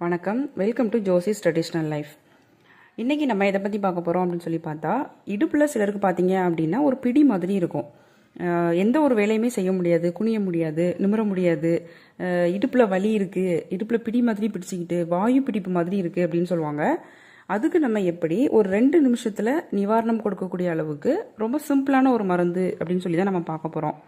வணக்கம், welcome to Josie's traditional life. இன்றைக்கி நம்ம இதை பற்றி பார்க்க போகிறோம் அப்படின்னு சொல்லி பார்த்தா, இடுப்பில் சிலருக்கு பார்த்தீங்க அப்படின்னா ஒரு பிடி மாதிரி இருக்கும். எந்த ஒரு வேலையுமே செய்ய முடியாது, குனிய முடியாது, நிமிர முடியாது. இடுப்பில் வலி இருக்குது, இடுப்பில் பிடி மாதிரி பிடிச்சிக்கிட்டு வாயு பிடிப்பு மாதிரி இருக்குது அப்படின்னு சொல்லுவாங்க. அதுக்கு நம்ம எப்படி ஒரு 2 நிமிஷத்தில் நிவாரணம் கொடுக்கக்கூடிய அளவுக்கு ரொம்ப சிம்பிளான ஒரு மருந்து அப்படின்னு சொல்லி தான் நம்ம பார்க்க போகிறோம்.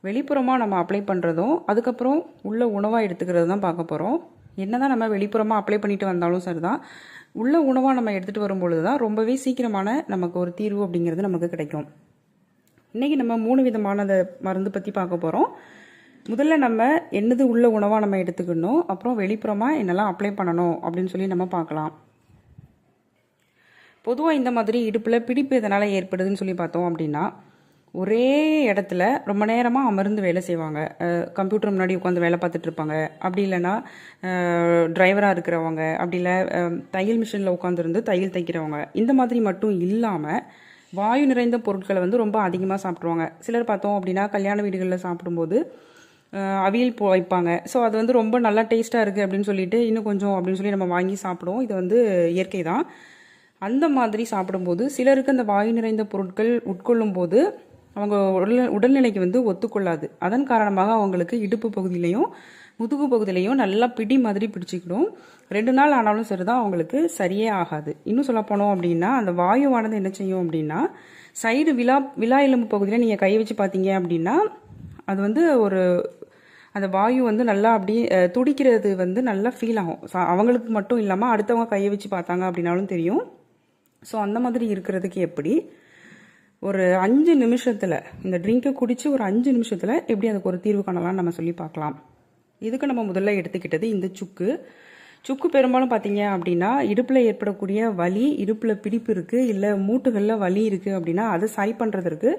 வெளிப்புறமாக நம்ம அப்ளை பண்ணுறதும் அதுக்கப்புறம் உள்ள உணவாக எடுத்துக்கிறது தான் பார்க்க போகிறோம். என்ன தான் நம்ம வெளிப்புறமாக அப்ளை பண்ணிட்டு வந்தாலும் சரி தான், உள்ள உணவாக நம்ம எடுத்துகிட்டு வரும்பொழுது தான் ரொம்பவே சீக்கிரமான நமக்கு ஒரு தீர்வு அப்படிங்கிறது நமக்கு கிடைக்கும். இன்றைக்கி நம்ம 3 விதமான மருந்து பற்றி பார்க்க போகிறோம். முதல்ல நம்ம என்னது உள்ள உணவாக நம்ம எடுத்துக்கணும், அப்புறம் வெளிப்புறமாக என்னெல்லாம் அப்ளை பண்ணணும் அப்படின்னு சொல்லி நம்ம பார்க்கலாம். பொதுவாக இந்த மாதிரி இடுப்பில் பிடிப்பு எதனால் ஏற்படுதுன்னு சொல்லி பார்த்தோம் அப்படின்னா, ஒரே இடத்துல ரொம்ப நேரமாக அமர்ந்து வேலை செய்வாங்க. கம்ப்யூட்டர் முன்னாடி உட்காந்து வேலை பார்த்துட்டு இருப்பாங்க. அப்படி இல்லைன்னா டிரைவராக இருக்கிறவங்க, அப்படி இல்லை தையல் மிஷினில் உட்காந்துருந்து தையல் தைக்கிறவங்க, இந்த மாதிரி மட்டும் இல்லாமல் வாயு நிறைந்த பொருட்களை வந்து ரொம்ப அதிகமாக சாப்பிட்ருவாங்க. சிலர் பார்த்தோம் அப்படின்னா கல்யாண வீடுகளில் சாப்பிடும்போது அவியல் வைப்பாங்க. ஸோ அது வந்து ரொம்ப நல்லா டேஸ்ட்டாக இருக்குது அப்படின்னு சொல்லிட்டு இன்னும் கொஞ்சம் அப்படின்னு சொல்லி நம்ம வாங்கி சாப்பிடுவோம். இது வந்து இயற்கை தான். அந்த மாதிரி சாப்பிடும்போது சிலருக்கு அந்த வாயு நிறைந்த பொருட்கள் உட்கொள்ளும் போது அவங்க உடல்நிலைக்கு வந்து ஒத்துக்கொள்ளாது. அதன் காரணமாக அவங்களுக்கு இடுப்பு பகுதியிலையும் முதுகு பகுதியிலையும் நல்லா பிடி மாதிரி பிடிச்சிக்கிடும். 2 நாள் ஆனாலும் சரிதான், அவங்களுக்கு சரியே ஆகாது. இன்னும் சொல்ல போனோம் அப்படின்னா, அந்த வாயுவானது என்ன செய்யும் அப்படின்னா, சைடு விலா எலும்பு பகுதியில் நீங்கள் கை வச்சு பார்த்தீங்க அப்படின்னா, அது வந்து அந்த வாயு வந்து நல்லா அப்படியே துடிக்கிறது வந்து நல்லா ஃபீல் ஆகும். அவங்களுக்கு மட்டும் இல்லாமல் அடுத்தவங்க கையை வச்சு பார்த்தாங்க அப்படின்னாலும் தெரியும். ஸோ அந்த மாதிரி இருக்கிறதுக்கு எப்படி ஒரு 5 நிமிஷத்தில் இந்த ட்ரிங்கை குடித்து ஒரு 5 நிமிஷத்தில் எப்படி அதுக்கு ஒரு தீர்வு காணலாம்னு நம்ம சொல்லி பார்க்கலாம். இதுக்கு நம்ம முதல்ல எடுத்துக்கிட்டது இந்த சுக்கு பெரும்பாலும் பார்த்தீங்க அப்படின்னா, இடுப்பில் ஏற்படக்கூடிய வலி, இடுப்பில் பிடிப்பு இருக்குது, இல்லை மூட்டுகளில் வலி இருக்குது அப்படின்னா அதை சரி பண்ணுறதுக்கு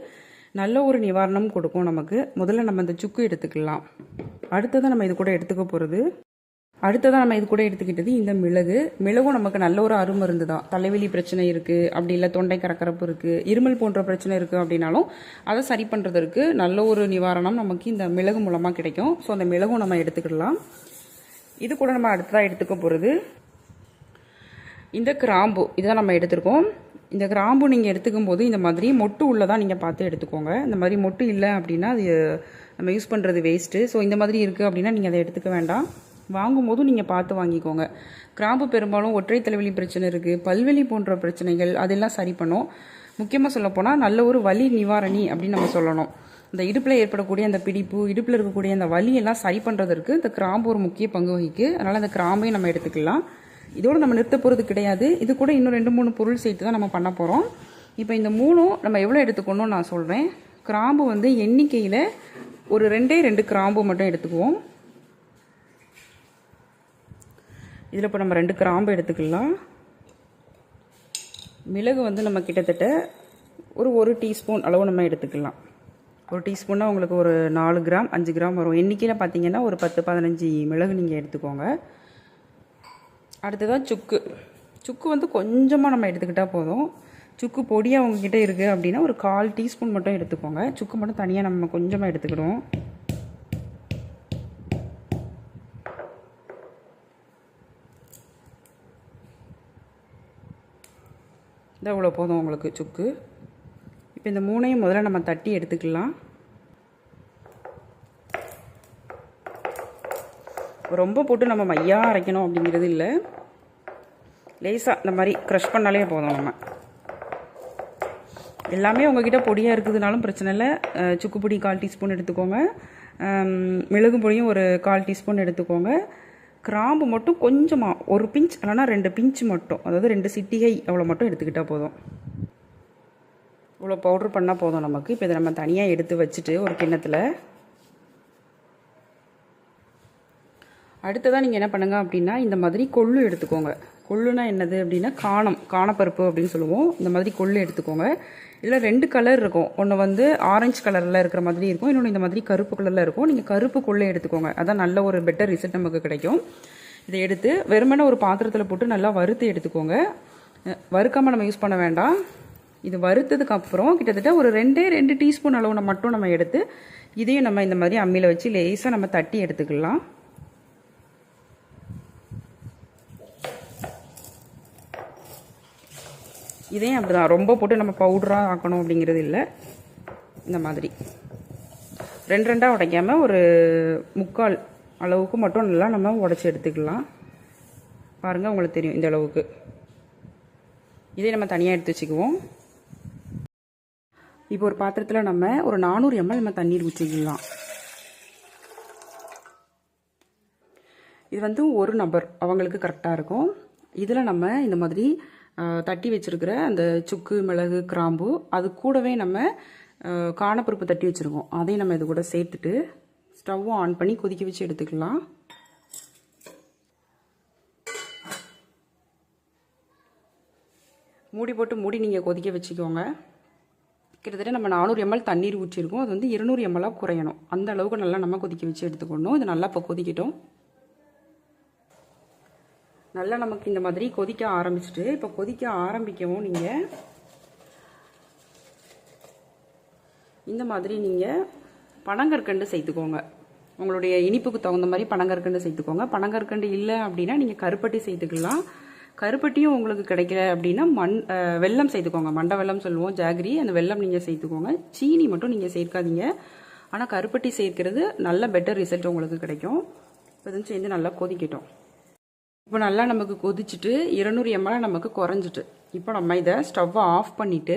நல்ல ஒரு நிவாரணம் கொடுக்கும் நமக்கு. முதல்ல நம்ம இந்த சுக்கு எடுத்துக்கலாம். அடுத்ததான் நம்ம இது கூட எடுத்துக்கிட்டது இந்த மிளகும் நமக்கு நல்ல ஒரு அருமருந்து தான். தலைவலி பிரச்சனை இருக்குது, அப்படி இல்லை தொண்டை கரக்கரப்பு இருக்குது, இருமல் போன்ற பிரச்சனை இருக்குது அப்படின்னாலும் அதை சரி பண்ணுறதற்கு நல்ல ஒரு நிவாரணம் நமக்கு இந்த மிளகு மூலமாக கிடைக்கும். ஸோ அந்த மிளகும் நம்ம எடுத்துக்கிடலாம். இது கூட நம்ம அடுத்ததாக எடுத்துக்க போகிறது இந்த கிராம்பு. இதுதான் நம்ம எடுத்துருக்கோம். இந்த கிராம்பு நீங்கள் எடுத்துக்கும் போது இந்த மாதிரி மொட்டு உள்ளதான் நீங்கள் பார்த்து எடுத்துக்கோங்க. இந்த மாதிரி மொட்டு இல்லை அப்படின்னா அது நம்ம யூஸ் பண்ணுறது வேஸ்ட்டு. ஸோ இந்த மாதிரி இருக்குது அப்படின்னா நீங்கள் அதை எடுத்துக்க வேண்டாம். வாங்கும்போதும் நீங்கள் பார்த்து வாங்கிக்கோங்க. கிராம்பு பெரும்பாலும் ஒற்றை தலைவலி பிரச்சனை இருக்குது, பல்வலி போன்ற பிரச்சனைகள் அதெல்லாம் சரி பண்ணும். முக்கியமாக சொல்லப்போனால் நல்ல ஒரு வலி நிவாரணி அப்படின்னு நம்ம சொல்லணும். இந்த இடுப்பில் ஏற்படக்கூடிய அந்த பிடிப்பு, இடுப்பில் இருக்கக்கூடிய அந்த வலியெல்லாம் சரி பண்ணுறதற்கு இந்த கிராம்பு ஒரு முக்கிய பங்கு வகிக்கு. அதனால் அந்த கிராம்பையும் நம்ம எடுத்துக்கலாம். இதோடு நம்ம நிறுத்த போகிறது கிடையாது. இது கூட இன்னும் 2-3 பொருள் சேர்த்து தான் நம்ம பண்ண போகிறோம். இப்போ இந்த 3 நம்ம எவ்வளோ எடுத்துக்கணும்னு நான் சொல்கிறேன். கிராம்பு வந்து எண்ணிக்கையில் ஒரு 2 கிராம்பு மட்டும் எடுத்துக்குவோம். இதில் இப்போ நம்ம 2 கிராம்பு எடுத்துக்கலாம். மிளகு வந்து நம்ம கிட்டத்தட்ட ஒரு டீஸ்பூன் அளவு நம்ம எடுத்துக்கலாம். ஒரு டீஸ்பூன்னா உங்களுக்கு ஒரு 4 கிராம் 5 கிராம் வரும். எண்ணிக்கையில் பார்த்தீங்கன்னா ஒரு 10-15 மிளகு நீங்கள் எடுத்துக்கோங்க. அடுத்ததாக சுக்கு வந்து கொஞ்சமாக நம்ம எடுத்துக்கிட்டால் போதும். சுக்கு பொடியாக உங்ககிட்ட இருக்குது அப்படின்னா ஒரு 1/4 டீஸ்பூன் மட்டும் எடுத்துக்கோங்க. சுக்கு மட்டும் தனியாக நம்ம கொஞ்சமாக எடுத்துக்கிடுவோம். இவ்வளோ போதும் உங்களுக்கு சுக்கு. இப்போ இந்த 3ஐயும் முதல்ல நம்ம தட்டி எடுத்துக்கலாம். ரொம்ப போட்டு நம்ம மையாக அரைக்கணும் அப்படிங்கிறது இல்லை, லேசாக இந்த மாதிரி க்ரஷ் பண்ணாலே போதும். நம்ம எல்லாமே உங்ககிட்ட பொடியாக இருக்குதுனாலும் பிரச்சனை இல்லை. சுக்கு பொடி 1/4 டீஸ்பூன் எடுத்துக்கோங்க. மிளகு பொடியும் ஒரு 1/4 டீஸ்பூன் எடுத்துக்கோங்க. கிராம்பு மட்டும் கொஞ்சமாக ஒரு பிஞ்ச் இல்லைனா 2 பிஞ்ச் மட்டும், அதாவது 2 சிட்டிகை அவ்வளோ மட்டும் எடுத்துக்கிட்டால் போதும். இவ்வளோ பவுட்ரு பண்ணால் போதும் நமக்கு. இப்போ இதை நம்ம தனியாக எடுத்து வச்சுட்டு ஒரு கிண்ணத்தில் அடுத்ததான் நீங்கள் என்ன பண்ணுங்க அப்படின்னா, இந்த மாதிரி கொள்ளு எடுத்துக்கோங்க. கொள்ளுனா என்னது அப்படின்னா காணப்பருப்பு அப்படின்னு சொல்லுவோம். இந்த மாதிரி கொள்ளு எடுத்துக்கோங்க. இதில் 2 கலர் இருக்கும். ஒன்று வந்து ஆரஞ்சு கலரில் இருக்கிற மாதிரி இருக்கும், இன்னொன்று இந்த மாதிரி கருப்பு கலரில் இருக்கும். நீங்கள் கருப்பு கொள்ளை எடுத்துக்கோங்க, அதான் நல்ல ஒரு பெட்டர் ரிசல்ட் நமக்கு கிடைக்கும். இதை எடுத்து வெறுமனே ஒரு பாத்திரத்தில் போட்டு நல்லா வறுத்து எடுத்துக்கோங்க. வறுக்காமல் நம்ம யூஸ் பண்ண வேண்டாம். இது வறுத்ததுக்கு அப்புறம் கிட்டத்தட்ட ஒரு 2 டீஸ்பூன் அளவு மட்டும் நம்ம எடுத்து இதையும் நம்ம இந்த மாதிரி அம்மியில் வச்சு லேசாக நம்ம தட்டி எடுத்துக்கலாம். இதையும் அப்படி தான் ரொம்ப போட்டு நம்ம பவுடராக ஆக்கணும் அப்படிங்கிறது இல்லை. இந்த மாதிரி 2 உடைக்காமல் ஒரு 3/4 அளவுக்கு மட்டும் நல்லா நம்ம உடைச்சி எடுத்துக்கலாம். பாருங்கள், உங்களுக்கு தெரியும் இந்த அளவுக்கு. இதை நம்ம தனியாக எடுத்து வச்சுக்குவோம். இப்போ ஒரு பாத்திரத்தில் நம்ம ஒரு 400 ml நம்ம தண்ணீர் ஊற்றிக்கலாம். இது வந்து ஒரு நபர் அவங்களுக்கு கரெக்டாக இருக்கும். இதில் நம்ம இந்த மாதிரி தட்டி வச்சுருக்கிற அந்த சுக்கு, மிளகு, கிராம்பு, அது கூடவே நம்ம காணப்பருப்பு தட்டி வச்சுருக்கோம், அதையும் நம்ம இது கூட சேர்த்துட்டு ஸ்டவ்வும் ஆன் பண்ணி கொதிக்க வச்சு எடுத்துக்கலாம். மூடி போட்டு மூடி நீங்கள் கொதிக்க வச்சுக்கோங்க. கிட்டத்தட்ட நம்ம 400 ml தண்ணீர் ஊற்றிருக்கோம். அது வந்து 200 ml குறையணும். அந்த அளவுக்கு நல்லா நம்ம கொதிக்க வச்சு எடுத்துக்கணும். இது நல்லா இப்போ கொதிக்கட்டும். நல்லா நமக்கு இந்த மாதிரி கொதிக்க ஆரம்பிச்சுட்டு, இப்போ கொதிக்க ஆரம்பிக்கவும் நீங்கள் இந்த மாதிரி நீங்கள் பனங்கற்கண்டு சேர்த்துக்கோங்க. உங்களுடைய இனிப்புக்கு தகுந்த மாதிரி பனங்கற்கண்டு சேர்த்துக்கோங்க. பனங்கற்கண்டு இல்லை அப்படின்னா நீங்கள் கருப்பட்டி சேர்த்துக்கலாம். கருப்பட்டியும் உங்களுக்கு கிடைக்கல அப்படின்னா வெல்லம் சேர்த்துக்கோங்க. மண்டை வெல்லம் சொல்லுவோம், ஜாகரி, அந்த வெல்லம் நீங்கள் சேர்த்துக்கோங்க. சீனி மட்டும் நீங்கள் சேர்க்காதீங்க. ஆனால் கருப்பட்டி சேர்க்கிறது நல்ல பெட்டர் ரிசல்ட் உங்களுக்கு கிடைக்கும். இப்போ சேர்ந்து நல்லா கொதிக்கட்டும். இப்போ நல்லா நமக்கு கொதிச்சுட்டு 200 ml நமக்கு குறைஞ்சிட்டு, இப்போ நம்ம இதை ஸ்டவ்வை ஆஃப் பண்ணிவிட்டு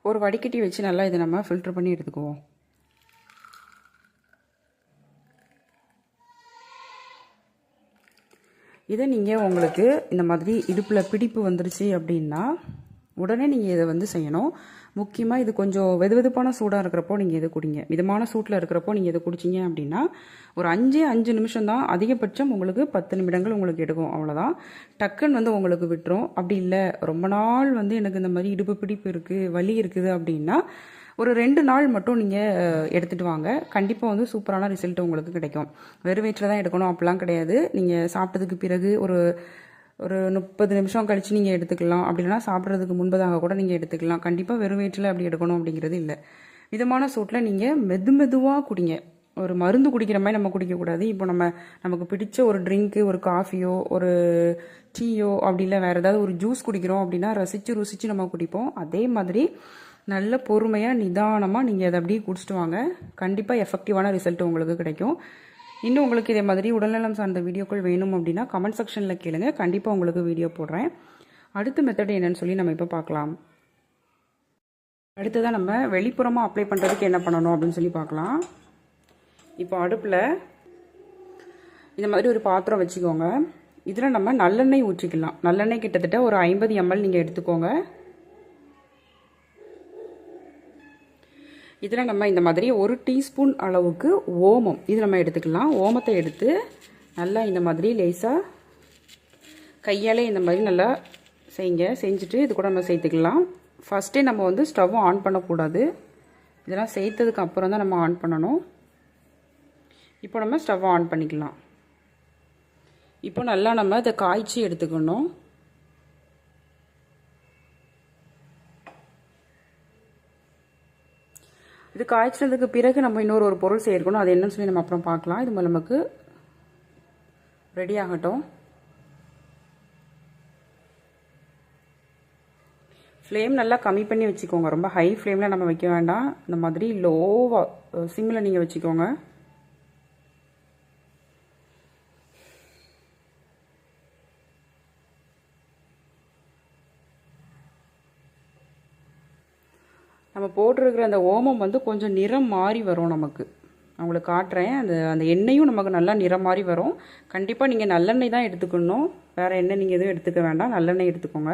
ஒரு வடிகட்டி வச்சு நல்லா இதை நம்ம ஃபில்டர் பண்ணி எடுத்துக்குவோம். இதை நீங்கள் உங்களுக்கு இந்த மாதிரி இடுப்பில் பிடிப்பு வந்துருச்சு அப்படின்னா உடனே நீங்கள் இதை வந்து செய்யணும். முக்கியமாக இது கொஞ்சம் வெதுவெதுப்பான சூடாக இருக்கிறப்போ நீங்கள் இதை குடிங்க. மிதமான சூட்டில் இருக்கிறப்போ நீங்கள் இதை குடிச்சிங்க அப்படின்னா ஒரு 5 நிமிஷம் தான், அதிகபட்சம் உங்களுக்கு 10 நிமிடங்கள் உங்களுக்கு எடுக்கும். அவ்வளோதான், டக்குன்னு வந்து உங்களுக்கு விட்டுரும். அப்படி இல்லை ரொம்ப நாள் வந்து எனக்கு இந்த மாதிரி இடுப்பு பிடிப்பு இருக்குது, வலி இருக்குது அப்படின்னா ஒரு 2 நாள் மட்டும் நீங்கள் எடுத்துகிட்டு வாங்க. கண்டிப்பாக வந்து சூப்பரான ரிசல்ட் உங்களுக்கு கிடைக்கும். வெறும் வயிற்றில் தான் எடுக்கணும் அப்படிலாம் கிடையாது. நீங்கள் சாப்பிட்டதுக்கு பிறகு ஒரு 30 நிமிஷம் கழித்து நீங்கள் எடுத்துக்கலாம். அப்படின்னா சாப்பிட்றதுக்கு முன்பதாக கூட நீங்கள் எடுத்துக்கலாம். கண்டிப்பாக வெறும் வயிற்றில் அப்படி எடுக்கணும் அப்படிங்கிறது இல்லை. மிதமான சூட்டில் நீங்கள் மெதுவாக குடிங்க. ஒரு மருந்து குடிக்கிற மாதிரி நம்ம குடிக்கக்கூடாது. இப்போ நமக்கு பிடிச்ச ஒரு ட்ரிங்க்கு, ஒரு காஃபியோ, ஒரு டீயோ, அப்படி இல்லை வேறு ஏதாவது ஒரு ஜூஸ் குடிக்கிறோம் அப்படின்னா ருசித்து நம்ம குடிப்போம். அதே மாதிரி நல்ல பொறுமையாக நிதானமாக நீங்கள் அதை அப்படியே குடிச்சிட்டு வாங்க. கண்டிப்பாக எஃபெக்டிவான ரிசல்ட் உங்களுக்கு கிடைக்கும். இன்னும் உங்களுக்கு இதே மாதிரி உடல்நலம் சார்ந்த வீடியோக்கள் வேணும் அப்படின்னா கமெண்ட் செக்ஷனில் கேளுங்க. கண்டிப்பாக உங்களுக்கு வீடியோ போடுறேன். அடுத்த மெத்தட் என்னன்னு சொல்லி நம்ம இப்போ பார்க்கலாம். அடுத்ததான் நம்ம வெளிப்புறமாக அப்ளை பண்ணுறதுக்கு என்ன பண்ணணும் அப்படின்னு சொல்லி பார்க்கலாம். இப்போ அடுப்பில் இந்த மாதிரி ஒரு பாத்திரம் வச்சுக்கோங்க. இதில் நம்ம நல்லெண்ணெய் ஊற்றிக்கலாம். நல்லெண்ணெய் கிட்டத்தட்ட ஒரு 50 ml நீங்கள் எடுத்துக்கோங்க. இதில் நம்ம இந்த மாதிரி 1 டீஸ்பூன் அளவுக்கு ஓமம் இது நம்ம எடுத்துக்கலாம். ஓமத்தை எடுத்து நல்லா இந்த மாதிரி லேசாக கையாலே இந்த மாதிரி நல்லா செஞ்சுட்டு இது கூட நம்ம சேர்த்துக்கலாம். ஃபஸ்ட்டே நம்ம வந்து ஸ்டவ் ஆன் பண்ணக்கூடாது. இதெல்லாம் சேர்த்ததுக்கு அப்புறம் தான் நம்ம ஆன் பண்ணணும். இப்போ நம்ம ஸ்டவ் ஆன் பண்ணிக்கலாம். இப்போ நல்லா நம்ம இதை காய்ச்சி எடுத்துக்கணும். இது காய்ச்சதுக்கு பிறகு நம்ம இன்னொரு பொருள் சேர்க்கணும். அது என்னன்னு சொல்லி நம்ம அப்புறம் பார்க்கலாம். இது நமக்கு ரெடி ஆகட்டும். ஃப்ளேம் நல்லா கம்மி பண்ணி வச்சுக்கோங்க. ரொம்ப ஹை ஃப்ளேமில் நம்ம வைக்க வேண்டாம். இந்த மாதிரி லோவாக சிம்மில் நீங்கள் வச்சுக்கோங்க. நம்ம போட்டிருக்கிற அந்த ஓமம் வந்து கொஞ்சம் நிறம் மாறி வரும். நமக்கு அவங்களுக்கு காட்டுறேன். அந்த எண்ணெயும் நமக்கு நல்லா நிறம் மாறி வரும். கண்டிப்பாக நீங்கள் நல்லெண்ணெய் தான் எடுத்துக்கணும். வேறு எண்ணெய் நீங்கள் எதுவும் எடுத்துக்க வேண்டாம். நல்லெண்ணெய் எடுத்துக்கோங்க.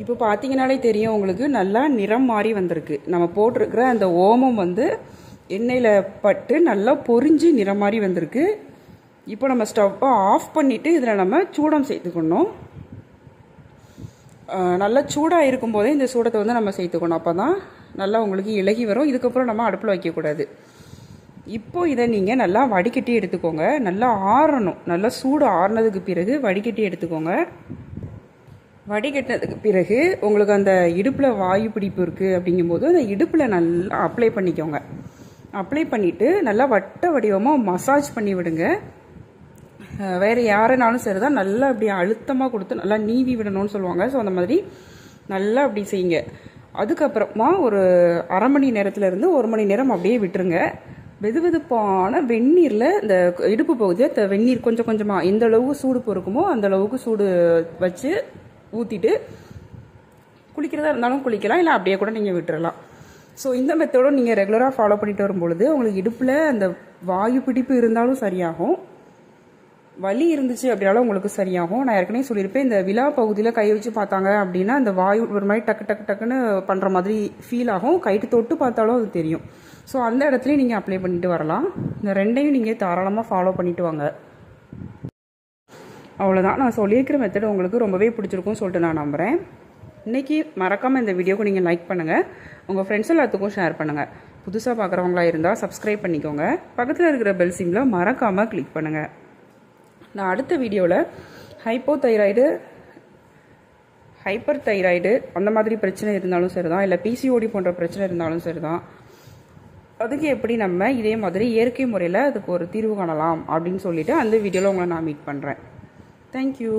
இப்போ பார்த்தீங்கன்னாலே தெரியும் உங்களுக்கு நல்லா நிறம் மாறி வந்திருக்கு. நம்ம போட்டிருக்கிற அந்த ஓமம் வந்து எண்ணெயில் பட்டு நல்லா பொரிஞ்சு நிறம் மாறி வந்திருக்கு. இப்போ நம்ம ஸ்டவ்வை ஆஃப் பண்ணிவிட்டு இதில் நம்ம சூடம் சேர்த்துக்கணும். நல்லா சூடாக இருக்கும்போதே இந்த சூடத்தை வந்து நம்ம சேர்த்துக்கணும். அப்போ தான் நல்லா உங்களுக்கு இலகி வரும். இதுக்கப்புறம் நம்ம அடுப்பில் வைக்கக்கூடாது. இப்போ இதை நீங்கள் நல்லா வடிகட்டி எடுத்துக்கோங்க. நல்லா ஆறணும். நல்லா சூடு ஆறுனதுக்கு பிறகு வடிகட்டி எடுத்துக்கோங்க. வடிகட்டினதுக்கு பிறகு உங்களுக்கு அந்த இடுப்பில் வாயு பிடிப்பு இருக்குது அப்படிங்கும்போது அந்த இடுப்பில் நல்லா அப்ளை பண்ணிக்கோங்க. அப்ளை பண்ணிவிட்டு நல்லா வட்ட வடிவமாக மசாஜ் பண்ணி விடுங்க. வேறு யாருனாலும் சரி தான், நல்லா அப்படி அழுத்தமாக கொடுத்து நல்லா நீவி விடணும்னு சொல்லுவாங்க. ஸோ அந்த மாதிரி நல்லா அப்படி செய்யுங்க. அதுக்கப்புறமா ஒரு அரை மணி நேரத்துலேருந்து 1 மணி நேரம் அப்படியே விட்டுருங்க. வெதுவெதுப்பான வெந்நீரில் இந்த இடுப்பு பகுதியை வெந்நீர் கொஞ்சம் கொஞ்சமாக எந்த அளவுக்கு சூடு பொறுக்குமோ அந்த அளவுக்கு சூடு வச்சு ஊற்றிட்டு குளிக்கிறதா இருந்தாலும் குளிக்கலாம், இல்லை அப்படியே கூட நீங்கள் விட்டுறலாம். ஸோ இந்த மெத்தடோடு நீங்கள் ரெகுலராக ஃபாலோ பண்ணிட்டு வரும்பொழுது உங்களுக்கு இடுப்பில் அந்த வாயு பிடிப்பு இருந்தாலும் சரியாகும், வலி இருந்துச்சு அப்படின்னாலும் உங்களுக்கு சரியாகும். நான் ஏற்கனவே சொல்லியிருப்பேன், இந்த விழா பகுதியில் கை வச்சு பார்த்தாங்க அப்படின்னா அந்த வாயு ஒரு மாதிரி டக்கு டக்கு டக்குன்னு பண்ணுற மாதிரி ஃபீல் ஆகும். கைட்டு தொட்டு பார்த்தாலும் அது தெரியும். ஸோ அந்த இடத்துலையும் நீங்கள் அப்ளை பண்ணிட்டு வரலாம். இந்த ரெண்டையும் நீங்கள் தாராளமாக ஃபாலோ பண்ணிட்டு வாங்க. அவ்வளோதான், நான் சொல்லியிருக்கிற மெத்தட் உங்களுக்கு ரொம்பவே பிடிச்சிருக்கும்னு சொல்லிட்டு நான் நம்புகிறேன். இன்றைக்கி மறக்காமல் இந்த வீடியோக்கு நீங்கள் லைக் பண்ணுங்கள், உங்கள் ஃப்ரெண்ட்ஸ் எல்லாத்துக்கும் ஷேர் பண்ணுங்கள். புதுசாக பார்க்குறவங்களா இருந்தால் சப்ஸ்கிரைப் பண்ணிக்கோங்க. பக்கத்தில் இருக்கிற பெல் சிம்மில் மறக்காமல் கிளிக் பண்ணுங்கள். நான் அடுத்த வீடியோவில் ஹைப்போதைராய்டு, ஹைப்பர் தைராய்டு அந்த மாதிரி பிரச்சனை இருந்தாலும் சரி தான், இல்லை பிசிஓடி போன்ற பிரச்சனை இருந்தாலும் சரி தான், அதுக்கு எப்படி நம்ம இதே மாதிரி இயற்கை முறையில் அதுக்கு ஒரு தீர்வு காணலாம் அப்படின்னு சொல்லிவிட்டு அந்த வீடியோவில் உங்களை நான் மீட் பண்ணுறேன். தேங்க்யூ.